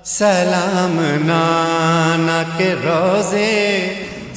سلام نانا کے روزے.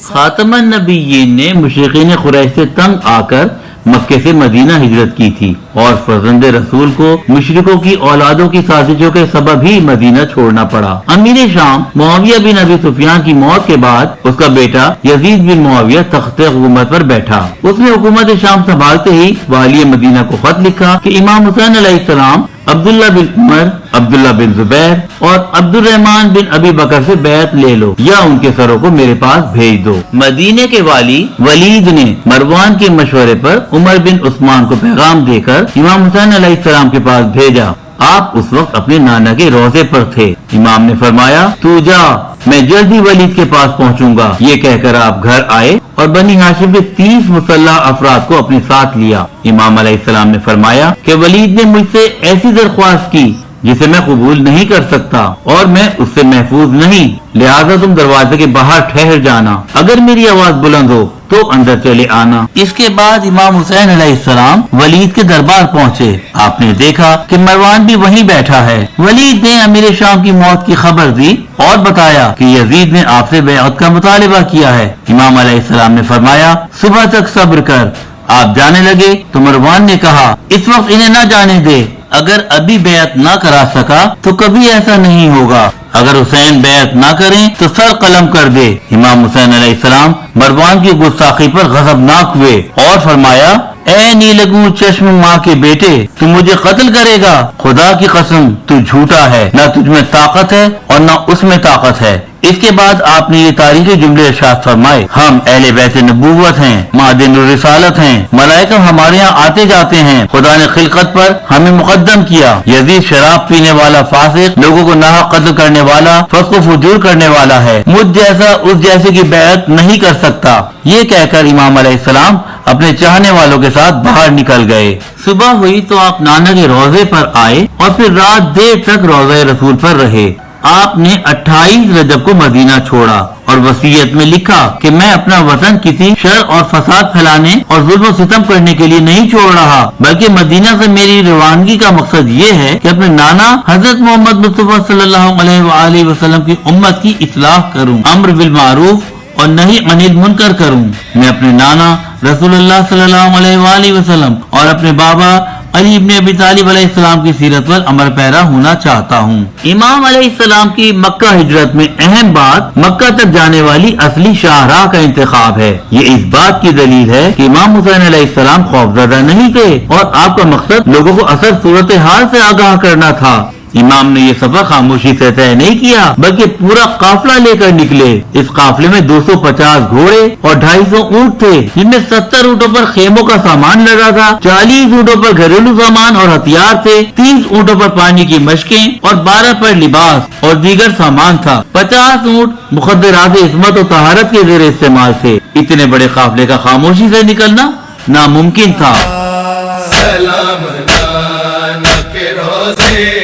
خاتم النبیین نے مشرقین قریش سے تنگ آ کر مکے سے مدینہ ہجرت کی تھی اور فرزند رسول کو مشرکوں کی اولادوں کی سازشوں کے سبب ہی مدینہ چھوڑنا پڑا. امیر شام معاویہ بن ابی سفیان کی موت کے بعد اس کا بیٹا یزید بن معاویہ تخت حکومت پر بیٹھا. اس نے حکومت شام سنبھالتے ہی والی مدینہ کو خط لکھا کہ امام حسین علیہ السلام عبداللہ بن عمر، عبداللہ بن زبیر اور عبد الرحمن بن ابی بکر سے بیعت لے لو یا ان کے سروں کو میرے پاس بھیج دو. مدینے کے والی ولید نے مروان کے مشورے پر عمر بن عثمان کو پیغام دے کر امام حسین علیہ السلام کے پاس بھیجا. آپ اس وقت اپنے نانا کے روزے پر تھے. امام نے فرمایا تو جا، میں جلدی ولید کے پاس پہنچوں گا. یہ کہہ کر آپ گھر آئے اور بنی ہاشم کے 30 مسلح افراد کو اپنے ساتھ لیا. امام علیہ السلام نے فرمایا کہ ولید نے مجھ سے ایسی درخواست کی جسے میں قبول نہیں کر سکتا اور میں اس سے محفوظ نہیں، لہذا تم دروازے کے باہر ٹھہر جانا، اگر میری آواز بلند ہو تو اندر چلے آنا. اس کے بعد امام حسین علیہ السلام ولید کے دربار پہنچے. آپ نے دیکھا کہ مروان بھی وہیں بیٹھا ہے. ولید نے امیر شام کی موت کی خبر دی اور بتایا کہ یزید نے آپ سے بیعت کا مطالبہ کیا ہے. امام علیہ السلام نے فرمایا صبح تک صبر کر. آپ جانے لگے تو مروان نے کہا اس وقت انہیں نہ جانے دے، اگر ابھی بیعت نہ کرا سکا تو کبھی ایسا نہیں ہوگا، اگر حسین بیعت نہ کریں تو سر قلم کر دے. امام حسین علیہ السلام مروان کی گستاخی پر غضبناک ہوئے اور فرمایا اے نیلگوں چشم ماں کے بیٹے، تو مجھے قتل کرے گا؟ خدا کی قسم تو جھوٹا ہے، نہ تجھ میں طاقت ہے اور نہ اس میں طاقت ہے. اس کے بعد آپ نے یہ تاریخی جملے ارشاد فرمائے ہم اہل بیت نبوت ہیں، معدن الرسالت ہیں، ملائکہ ہمارے یہاں آتے جاتے ہیں، خدا نے خلقت پر ہمیں مقدم کیا. یزید شراب پینے والا فاسق، لوگوں کو ناحق قتل کرنے والا، فسق و فجور کرنے والا ہے، مجھ جیسا اس جیسے کی بیعت نہیں کر سکتا. یہ کہہ کر امام علیہ السلام اپنے چاہنے والوں کے ساتھ باہر نکل گئے. صبح ہوئی تو آپ نانا کے روزے پر آئے اور پھر رات دیر تک روزہ رسول پر رہے. آپ نے 28 رجب کو مدینہ چھوڑا اور وصیت میں لکھا کہ میں اپنا وطن کسی شر اور فساد پھیلانے اور ظلم و ستم کرنے کے لیے نہیں چھوڑ رہا، بلکہ مدینہ سے میری روانگی کا مقصد یہ ہے کہ اپنے نانا حضرت محمد مصطفیٰ صلی اللہ علیہ وآلہ وسلم کی امت کی اصلاح کروں، امر بالمعروف اور نہی عن المنکر کروں. میں اپنے نانا رسول اللہ صلی اللہ علیہ وآلہ وسلم اور اپنے بابا علی ابن ابی طالب علیہ السلام کی سیرت پر عمل پیرا ہونا چاہتا ہوں. امام علیہ السلام کی مکہ ہجرت میں اہم بات مکہ تک جانے والی اصلی شاہراہ کا انتخاب ہے. یہ اس بات کی دلیل ہے کہ امام حسین علیہ السلام خوفزدہ نہیں تھے اور آپ کا مقصد لوگوں کو اصل صورتحال سے آگاہ کرنا تھا. امام نے یہ سفر خاموشی سے طے نہیں کیا بلکہ پورا قافلہ لے کر نکلے. اس قافلے میں 250 گھوڑے اور 250 اونٹ تھے، جن میں 70 اونٹوں پر خیموں کا سامان لگا تھا، 40 اونٹوں پر گھریلو سامان اور ہتھیار تھے، 30 اونٹوں پر پانی کی مشکیں اور 12 پر لباس اور دیگر سامان تھا. 50 اونٹ مخدرات عصمت و طہارت کے زیر استعمال تھے. اتنے بڑے قافلے کا خاموشی سے نکلنا ناممکن تھا. سلام نانا کے روزے.